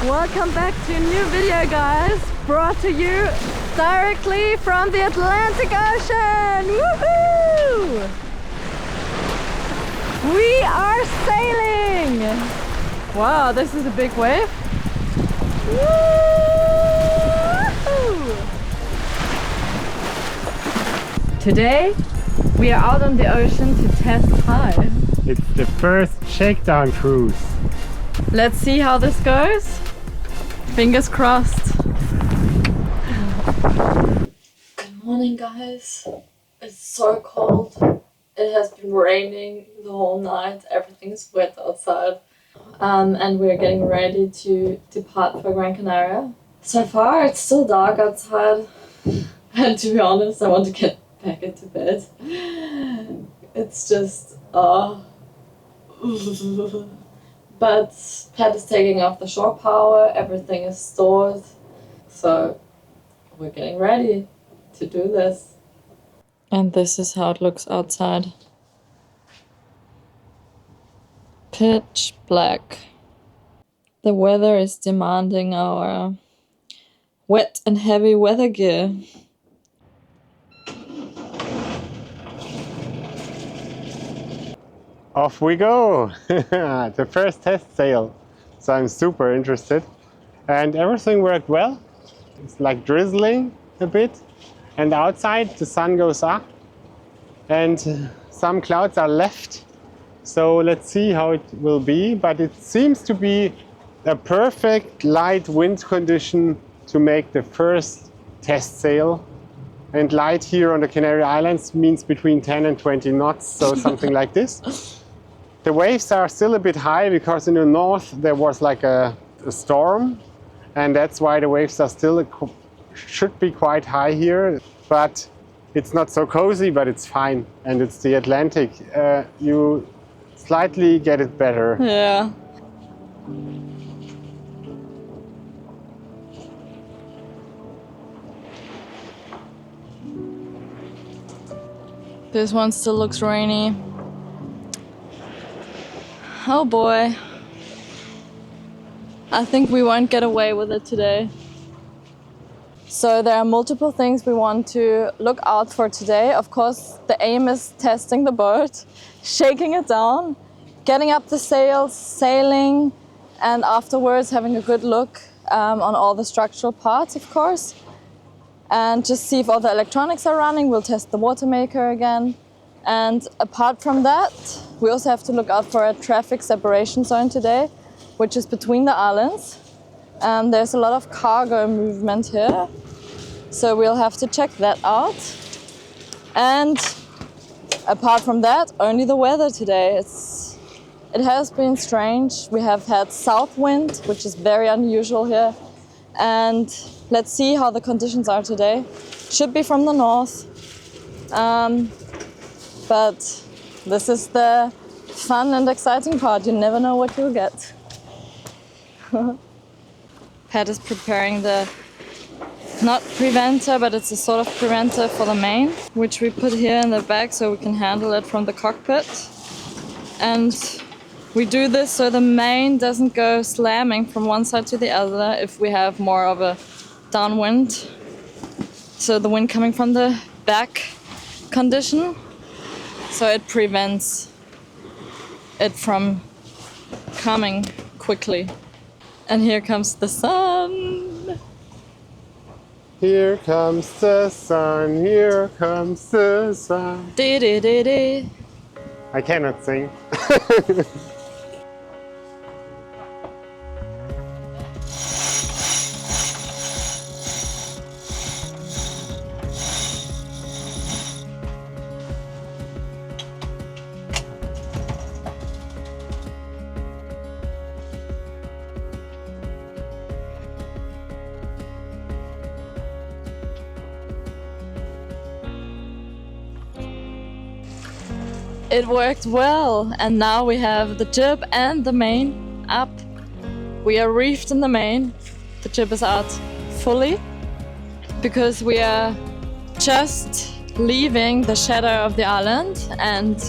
Welcome back to a new video, guys, brought to you directly from the Atlantic Ocean. Woohoo! We are sailing! Wow, this is a big wave. Woo-hoo! Today we are out on the ocean to test high. It's the first Shakedown cruise. Let's see how this goes. Fingers crossed. Good morning, guys. It's so cold. It has been raining the whole night. Everything's wet outside. And we're getting ready to depart for Gran Canaria. So far, it's still dark outside. And to be honest, I want to get back into bed. It's just, but Pat is taking off the shore power, everything is stored, so we're getting ready to do this. And this is how it looks outside. Pitch black. The weather is demanding our wet and heavy weather gear. Off we go! The first test sail. So I'm super interested. And everything worked well. It's like drizzling a bit. And outside the sun goes up. And some clouds are left. So let's see how it will be. But it seems to be a perfect light wind condition to make the first test sail. And light here on the Canary Islands means between 10 and 20 knots, so something like this. The waves are still a bit high because in the north there was like a storm, and that's why the waves are still should be quite high here. But it's not so cozy, but it's fine, and it's the Atlantic. You slightly get it better. Yeah. This one still looks rainy. Oh boy. I think we won't get away with it today. So there are multiple things we want to look out for today. Of course, the aim is testing the boat, shaking it down, getting up the sails, sailing, and afterwards having a good look on all the structural parts, of course. And just see if all the electronics are running. We'll test the water maker again. And apart from that, we also have to look out for a traffic separation zone today, which is between the islands. There's a lot of cargo movement here, so we'll have to check that out. And apart from that, only the weather today. It has been strange. We have had south wind, which is very unusual here. And let's see how the conditions are today. Should be from the north. But this is the fun and exciting part. You never know what you'll get. Pat is preparing the, not preventer, but it's a sort of preventer for the main, which we put here in the back so we can handle it from the cockpit. And we do this so the main doesn't go slamming from one side to the other if we have more of a downwind. So the wind coming from the back condition. So it prevents it from coming quickly. And here comes the sun. Here comes the sun, here comes the sun. Dee-dee-dee-dee. I cannot sing. It worked well, and now we have the jib and the main up. We are reefed in the main. The jib is out fully because we are just leaving the shadow of the island, and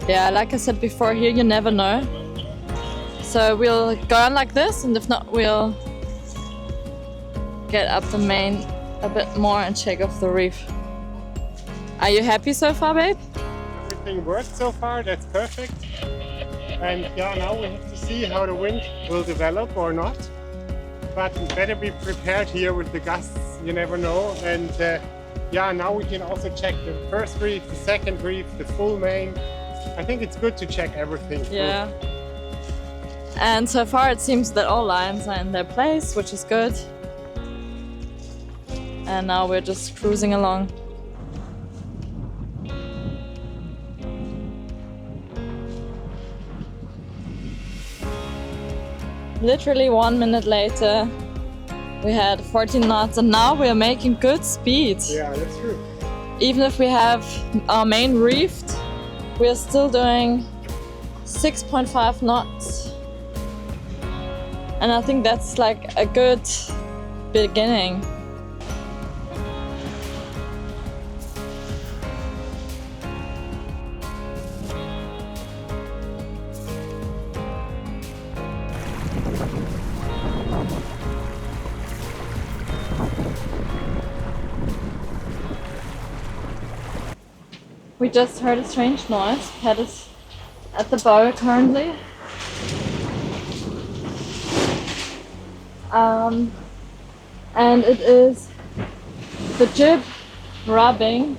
yeah, like I said before, here you never know. So we'll go on like this, and if not, we'll get up the main a bit more and check off the reef. Are you happy so far, babe? Everything worked so far, that's perfect. And yeah, now we have to see how the wind will develop or not. But we better be prepared here with the gusts, you never know. And yeah, now we can also check the first reef, the second reef, the full main. I think it's good to check everything. Yeah. And so far it seems that all lines are in their place, which is good. And now we're just cruising along. Literally 1 minute later, we had 14 knots and now we are making good speed. Yeah, that's true. Even if we have our main reefed, we are still doing 6.5 knots. And I think that's like a good beginning. We just heard a strange noise. Pat is at the bow currently. And it is the jib rubbing.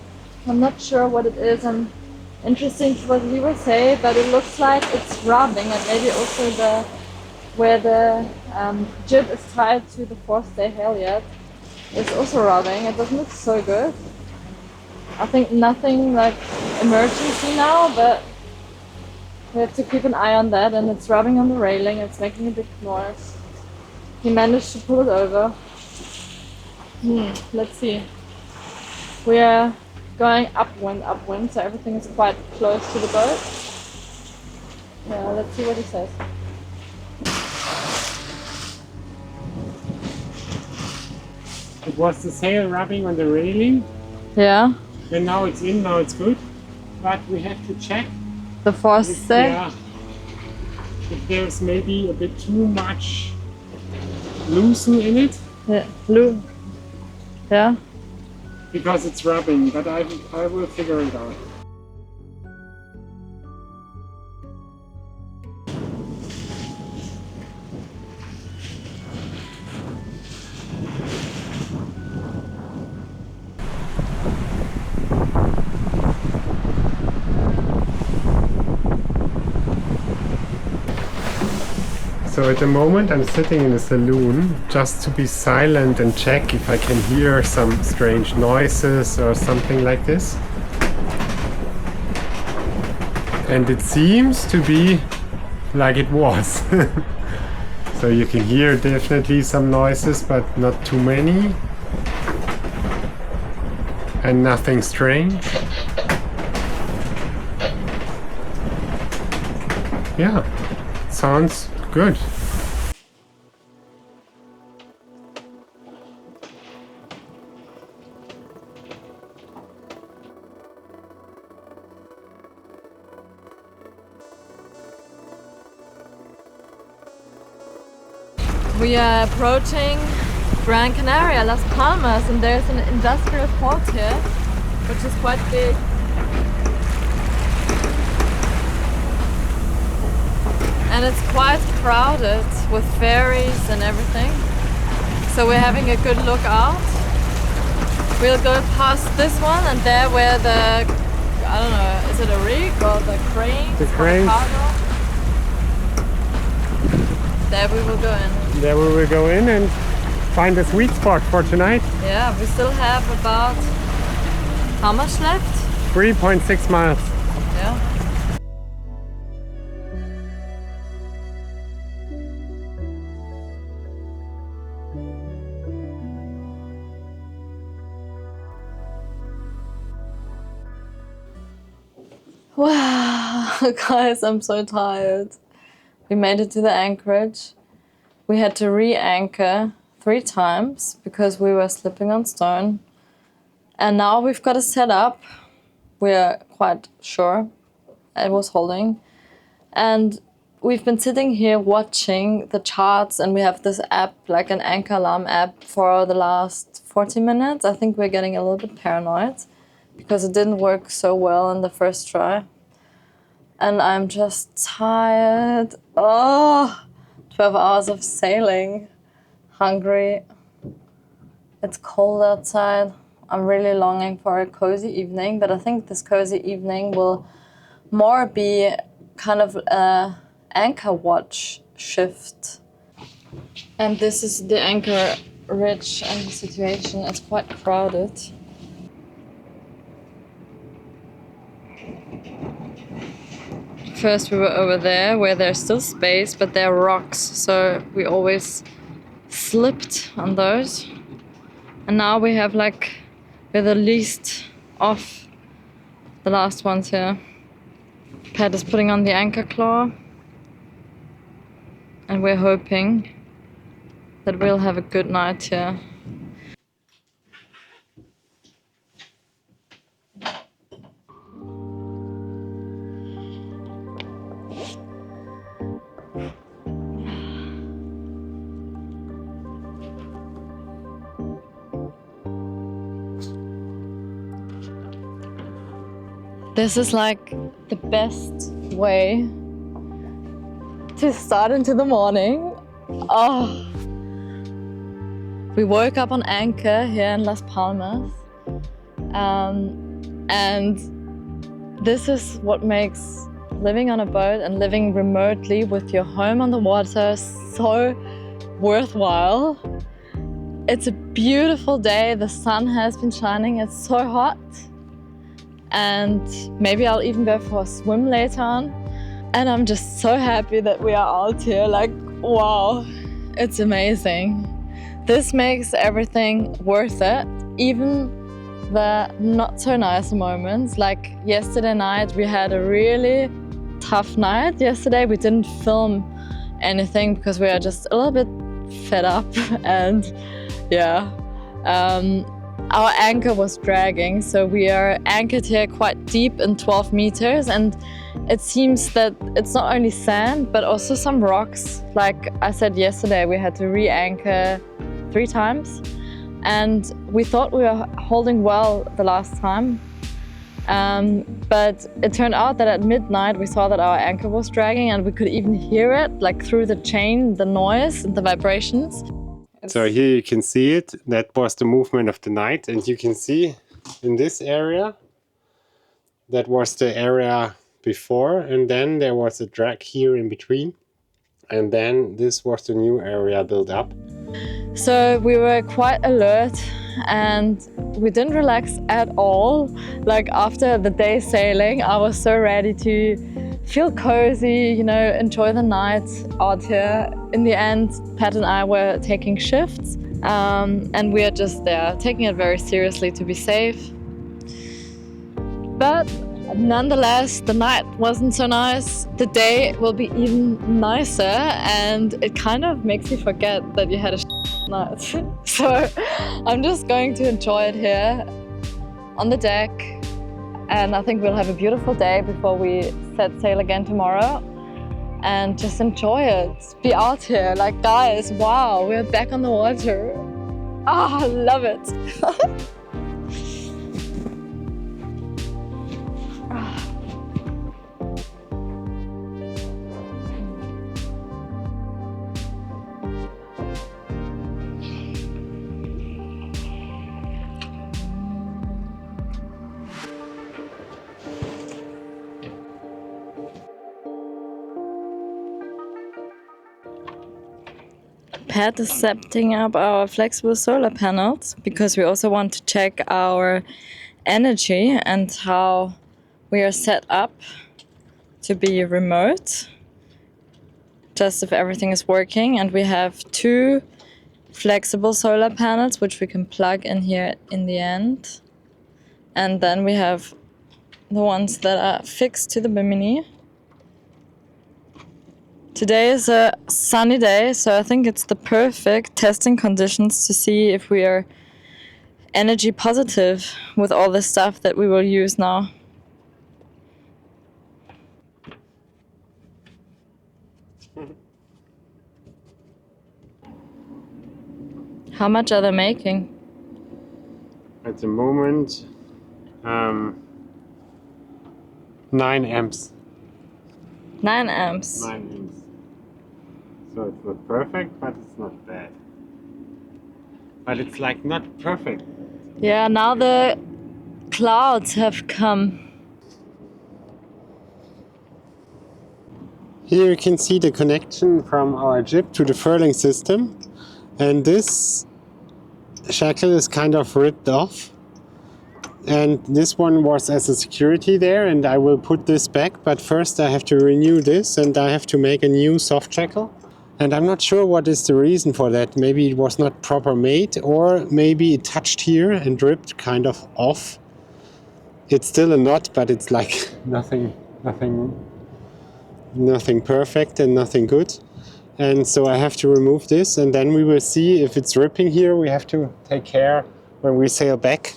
I'm not sure what it is. I'm interested in what he will say, but it looks like it's rubbing, and maybe also where the jib is tied to the forestay halyard is also rubbing. It doesn't look so good. I think nothing like emergency now, but we have to keep an eye on that. And it's rubbing on the railing, it's making a big noise. He managed to pull it over. Let's see. We are going upwind, so everything is quite close to the boat. Yeah, let's see what he says. It was the sail rubbing on the railing. Yeah. And now it's in, now it's good. But we have to check The forestay? yeah, if there's maybe a bit too much loosen in it. Yeah. Yeah. Because it's rubbing, but I will figure it out. So at the moment I'm sitting in a saloon just to be silent and check if I can hear some strange noises or something like this. And it seems to be like it was. So you can hear definitely some noises, but not too many. And nothing strange. Yeah, sounds good. We are approaching Gran Canaria, Las Palmas, and there's an industrial port here, which is quite big. And it's quite crowded with ferries and everything. So we're having a good look out. We'll go past this one, and there where the, I don't know, is it a rig or the crane? The crane. There we will go in. There we will go in and find a sweet spot for tonight. Yeah, we still have about, how much left? 3.6 miles. Yeah. Wow, guys, I'm so tired. We made it to the anchorage. We had to re-anchor 3 times because we were slipping on stone. And now we've got a setup. We're quite sure it was holding. And we've been sitting here watching the charts, and we have this app, like an anchor alarm app, for the last 40 minutes. I think we're getting a little bit paranoid because it didn't work so well in the first try. And I'm just tired. Oh, 12 hours of sailing. Hungry. It's cold outside. I'm really longing for a cozy evening, but I think this cozy evening will more be kind of a anchor watch shift. And this is the anchorage and the situation. It's quite crowded. First we were over there where there's still space, but there are rocks, so we always slipped on those. And now we have like, we're the least off the last ones here. Pat is putting on the anchor claw, and we're hoping that we'll have a good night here. This is like the best way to start into the morning. Oh, we woke up on anchor here in Las Palmas, and this is what makes living on a boat and living remotely with your home on the water so worthwhile. It's a beautiful day. The sun has been shining. It's so hot. And maybe I'll even go for a swim later on. And I'm just so happy that we are out here. Like, wow, it's amazing. This makes everything worth it. Even the not so nice moments. Like yesterday night, we had a really tough night. Yesterday, we didn't film anything because we are just a little bit fed up. And yeah. Our anchor was dragging, so we are anchored here quite deep in 12 meters, and it seems that it's not only sand but also some rocks. Like I said yesterday, we had to re-anchor 3 times, and we thought we were holding well the last time, but it turned out that at midnight we saw that our anchor was dragging, and we could even hear it, like through the chain, the noise and the vibrations. So here you can see it. That was the movement of the night, and you can see in this area, that was the area before, and then there was a drag here in between, and then this was the new area built up. So we were quite alert, and we didn't relax at all. Like after the day sailing, I was so ready to feel cozy, you know, enjoy the night out here. In the end, Pat and I were taking shifts, and we are just there, taking it very seriously to be safe. But nonetheless, the night wasn't so nice. The day will be even nicer, and it kind of makes you forget that you had a night. So I'm just going to enjoy it here on the deck. And I think we'll have a beautiful day before we set sail again tomorrow. And just enjoy it. Be out here. Like, guys, wow, we're back on the water. Ah, I love it. Pat is setting up our flexible solar panels because we also want to check our energy and how we are set up to be remote, just if everything is working. And we have 2 flexible solar panels which we can plug in here in the end. And then we have the ones that are fixed to the bimini. Today is a sunny day, so I think it's the perfect testing conditions to see if we are energy positive with all the stuff that we will use now. How much are they making? At the moment, 9 amps. 9 amps. 9 amps. So it's not perfect, but it's not bad. But it's like not perfect. Yeah, now the clouds have come. Here you can see the connection from our jib to the furling system. And this shackle is kind of ripped off. And this one was as a security there, and I will put this back. But first I have to renew this, and I have to make a new soft shackle. And I'm not sure what is the reason for that. Maybe it was not proper made, or maybe it touched here and ripped kind of off. It's still a knot, but it's like nothing perfect and nothing good. And so I have to remove this, and then we will see if it's ripping here. We have to take care when we sail back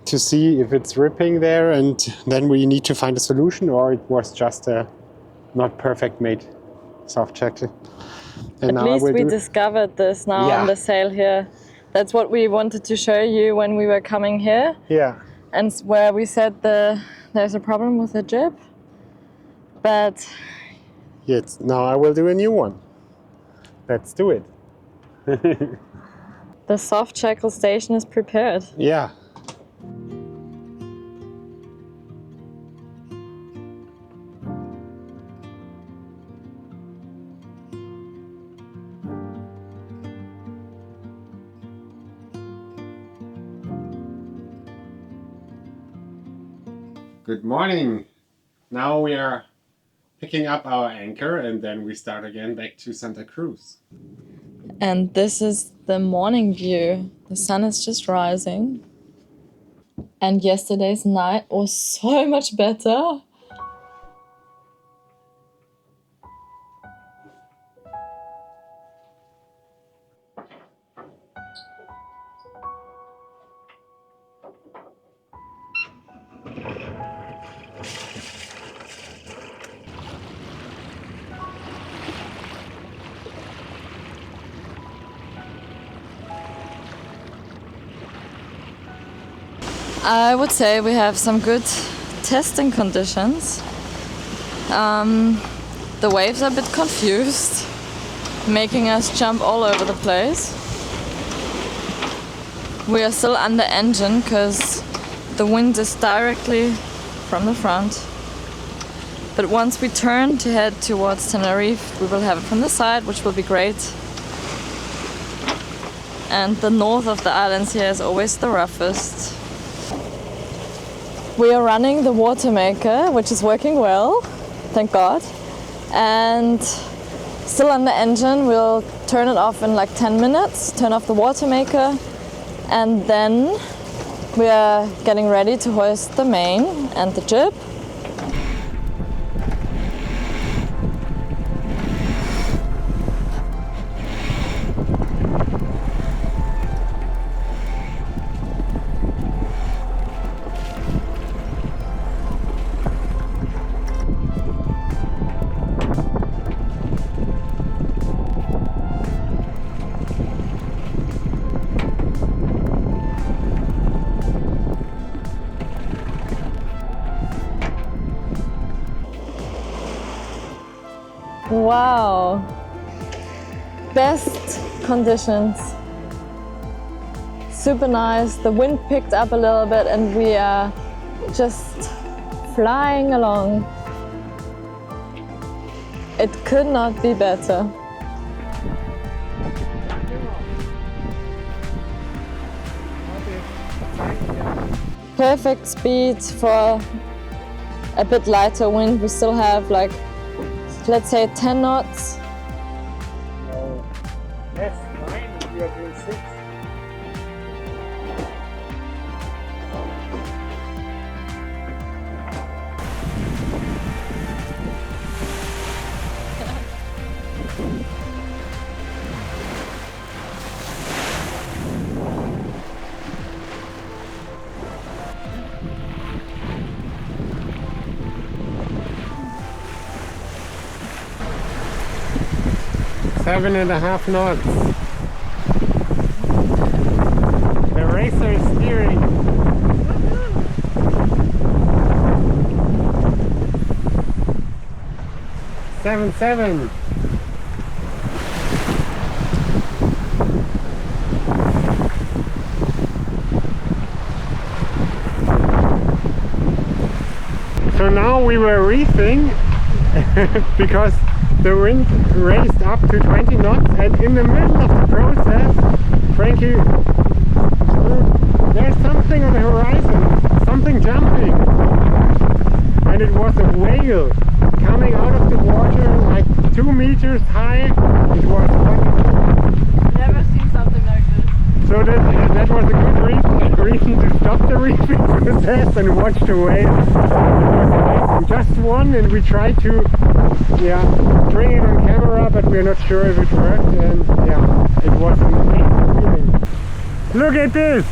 to see if it's ripping there, and then we need to find a solution, or it was just a not perfect made soft shackle. And At least we discovered this now on the sail here. That's what we wanted to show you when we were coming here. Yeah. And where we said there's a problem with the jib. But yes, now I will do a new one. Let's do it. the soft shackle station is prepared. Yeah. Good morning. Now we are picking up our anchor, and then we start again back to Santa Cruz. And this is the morning view. The sun is just rising. And yesterday's night was so much better. I would say we have some good testing conditions. The waves are a bit confused, making us jump all over the place. We are still under engine because the wind is directly from the front. But once we turn to head towards Tenerife, we will have it from the side, which will be great. And the north of the islands here is always the roughest. We are running the water maker, which is working well, thank God. And still on the engine, we'll turn it off in like 10 minutes, turn off the water maker, and then we are getting ready to hoist the main and the jib. Wow, best conditions. Super nice. The wind picked up a little bit and we are just flying along. It could not be better. Perfect speed for a bit lighter wind. We still have like, let's say 10 knots. No, that's 9, we are doing 6. 7.5 knots. The racer is steering. 7.7. So now we were reefing because the wind raised up to 20 knots, and in the middle of the process, Frankie, there's something on the horizon, something jumping, and it was a whale coming out of the water like 2 meters high. It was wonderful. Never seen something like this. So that was a good reason to stop the reefing process and watch the whale. Just one, and we tried to bring it on camera, but we're not sure if it worked, and it was an amazing feeling. Look at this!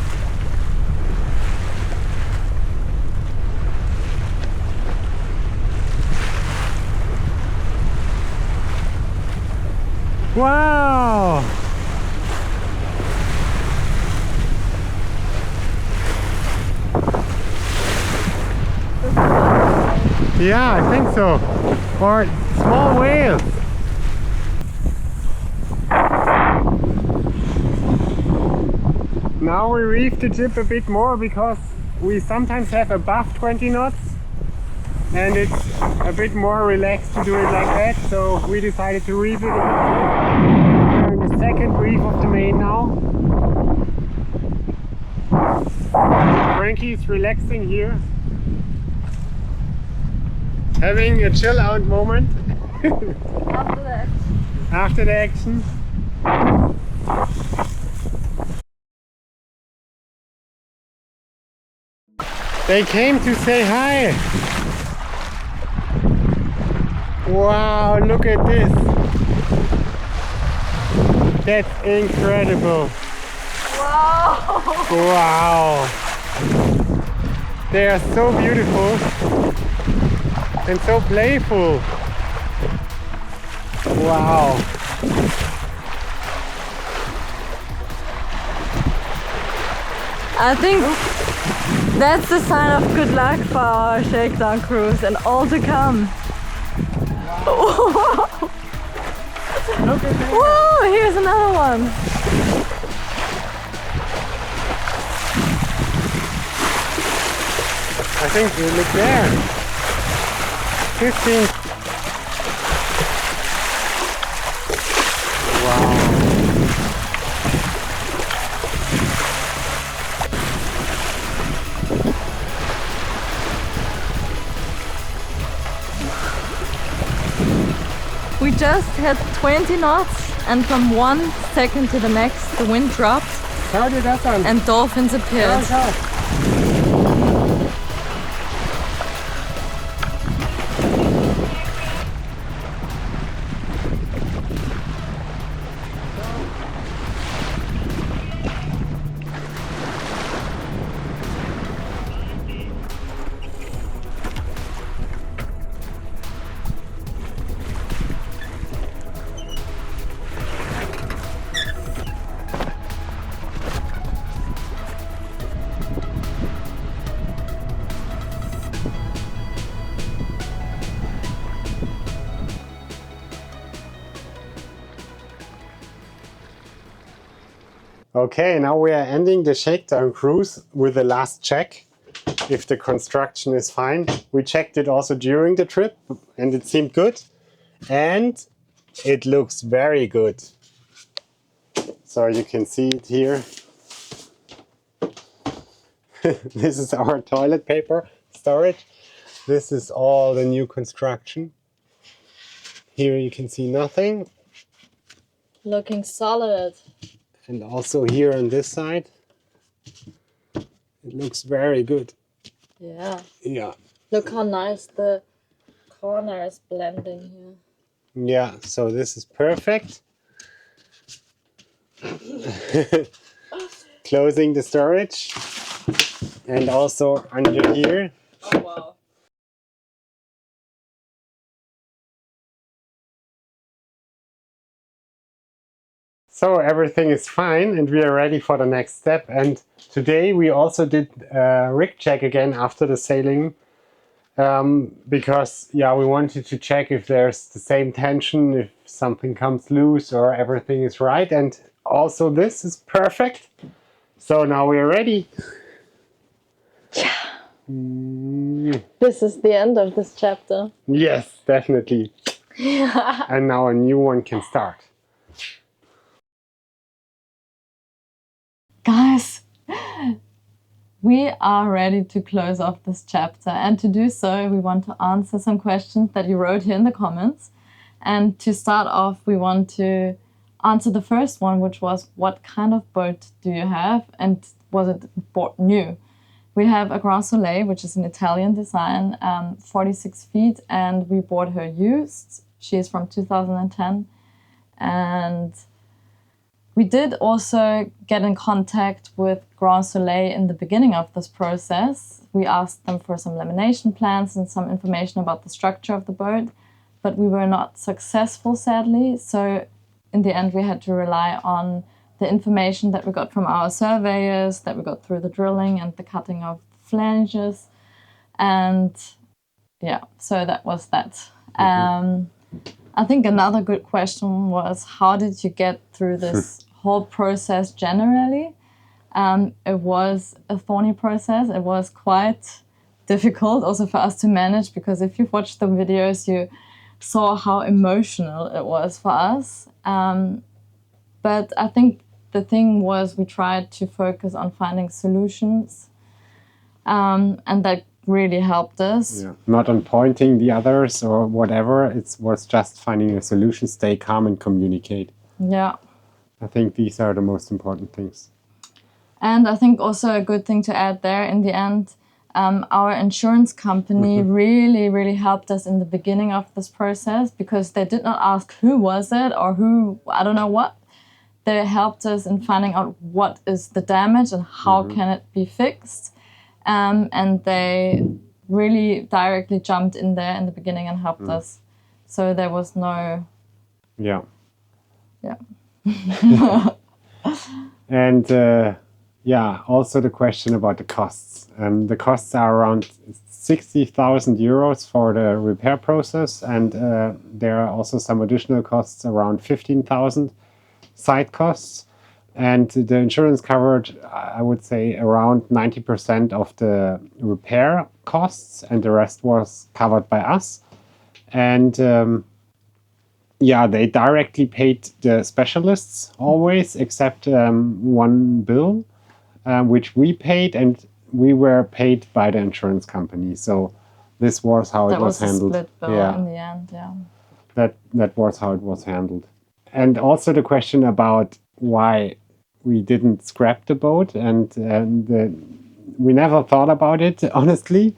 Wow! Yeah, I think so. Or small whales. Now we reef the jib a bit more because we sometimes have above 20 knots and it's a bit more relaxed to do it like that, so we decided to reef it a bit more. We're in the second reef of the main now. Frankie is relaxing here, having a chill out moment. After the action. They came to say hi. Wow, look at this. That's incredible. Wow! Wow. They are so beautiful and so playful. Wow. I think that's the sign of good luck for our Shakedown cruise and all to come. Wow. Look at that. Whoa, here's another one. I think you look there. 15. Wow. We just had 20 knots, and from 1 second to the next the wind dropped Schau dir das an. and dolphins appeared. Schau. Okay, now we are ending the Shakedown cruise with the last check, if the construction is fine. We checked it also during the trip and it seemed good. And it looks very good. So you can see it here. This is our toilet paper storage. This is all the new construction. Here you can see nothing. Looking solid. And also here on this side, it looks very good. Yeah. Yeah. Look how nice the corner is blending here. Yeah, so this is perfect. Closing the storage. And also under here. Oh wow. So everything is fine and we are ready for the next step. And today we also did a rig check again after the sailing, because we wanted to check if there's the same tension, if something comes loose or everything is right. And also this is perfect. So now we are ready. Yeah. This is the end of this chapter. Yes, definitely. And now a new one can start. Guys, we are ready to close off this chapter, and to do so we want to answer some questions that you wrote here in the comments. And to start off, we want to answer the first one, which was, what kind of boat do you have and was it bought new? We have a Gran Canaria, which is an Italian design, 46 feet, and we bought her used. She is from 2010. And we did also get in contact with Gran Canaria in the beginning of this process. We asked them for some lamination plans and some information about the structure of the boat, but we were not successful, sadly. So in the end, we had to rely on the information that we got from our surveyors, that we got through the drilling and the cutting of flanges. And yeah, so that was that. I think another good question was, how did you get through this whole process generally? It was a thorny process. It was quite difficult also for us to manage, because if you've watched the videos, you saw how emotional it was for us. But I think the thing was, we tried to focus on finding solutions, and that really helped us. Yeah. Not on pointing the others or whatever. It was just finding a solution, stay calm and communicate. Yeah. I think these are the most important things. And I think also a good thing to add there in the end, our insurance company really helped us in the beginning of this process, because they did not ask who was it or who, I don't know what. They helped us in finding out what is the damage and how can it be fixed. And they really directly jumped in there in the beginning and helped us. So there was no... Yeah. Yeah. And also the question about the costs. The costs are around 60,000 euros for the repair process, and there are also some additional costs around 15,000 side costs. And the insurance covered, I would say, around 90% of the repair costs, and the rest was covered by us. And they directly paid the specialists always, except one bill, which we paid, and we were paid by the insurance company. So this was how it was handled. That was a split bill in the end, That was how it was handled. And also the question about why we didn't scrap the boat, and we never thought about it, honestly.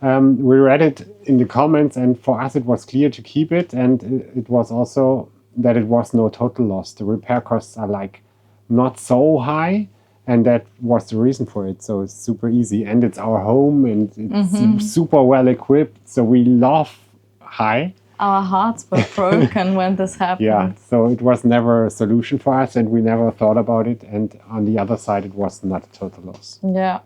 We read it in the comments, and for us it was clear to keep it, and it was also that it was no total loss. The repair costs are like not so high, and that was the reason for it. So it's super easy, and it's our home, and it's super well equipped, so we love high. Our hearts were broken when this happened. Yeah, so it was never a solution for us, and we never thought about it. And on the other side, it was not a total loss. Yeah.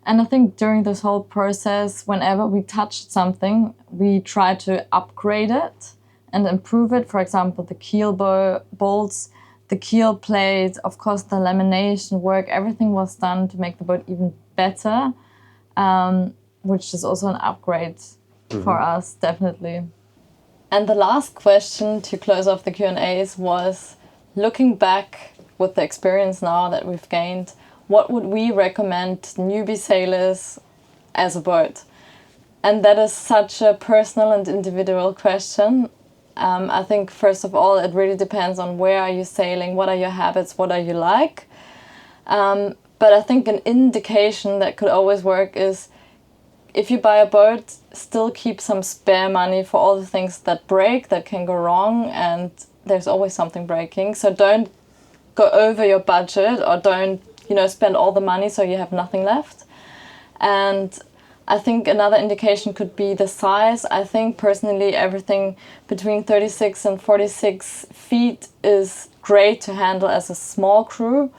And I think during this whole process, whenever we touched something, we tried to upgrade it and improve it. For example, the keel bolts, the keel plate, of course, the lamination work, everything was done to make the boat even better, which is also an upgrade for us, definitely. And the last question to close off the Q&As was, looking back with the experience now that we've gained, what would we recommend newbie sailors as a boat? And that is such a personal and individual question. I think, first of all, it really depends on where are you sailing, what are your habits, what are you like. But I think an indication that could always work is, if you buy a boat, still keep some spare money for all the things that break, that can go wrong, and there's always something breaking. So don't go over your budget, or don't spend all the money so you have nothing left. And I think another indication could be the size. I think personally everything between 36 and 46 feet is great to handle as a small crew.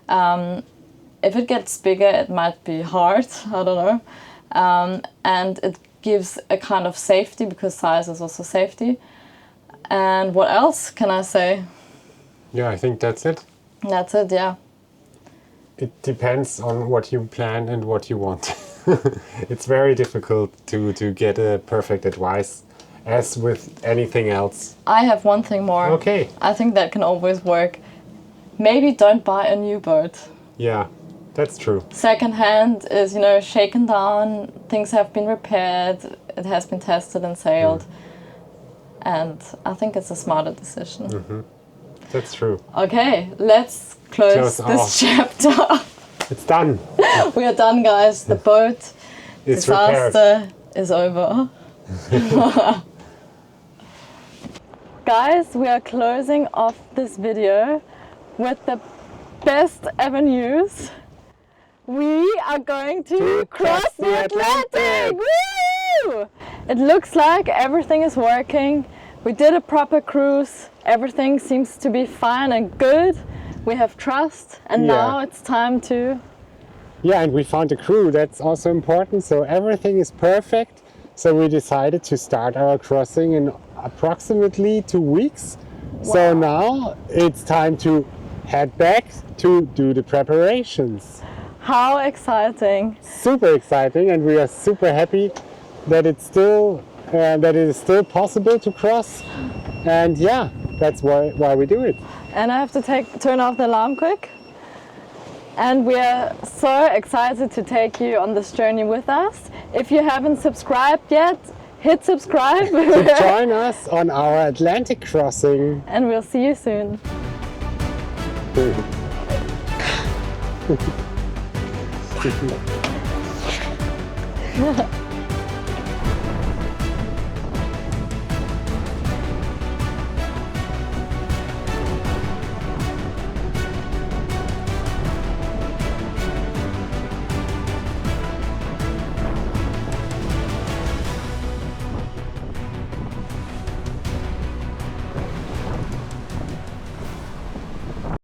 If it gets bigger, it might be hard, I don't know. And it gives a kind of safety, because size is also safety. And what else can I say? Yeah, I think that's it. That's it, yeah. It depends on what you plan and what you want. It's very difficult to get a perfect advice, as with anything else. I have one thing more. Okay. I think that can always work. Maybe don't buy a new boat. Yeah, that's true. Secondhand is, you know, shaken down, things have been repaired, it has been tested and sailed. And I think it's a smarter decision. That's true. Okay, let's close this off. chapter. It's done. We are done, guys. The boat It's disaster is over. Guys, we are closing off this video with the best ever news. We are going to cross the Atlantic! Woo! It looks like everything is working. We did a proper cruise. Everything seems to be fine and good. We have trust, and now it's time to... Yeah, and we found a crew. That's also important. So everything is perfect. So we decided to start our crossing in approximately 2 weeks. Wow. So now it's time to head back to do the preparations. How exciting! Super exciting, and we are super happy that it's still that it is still possible to cross. And yeah, that's why we do it. And I have to turn off the alarm quick. And we are so excited to take you on this journey with us. If you haven't subscribed yet, hit subscribe. To join us on our Atlantic crossing. And we'll see you soon.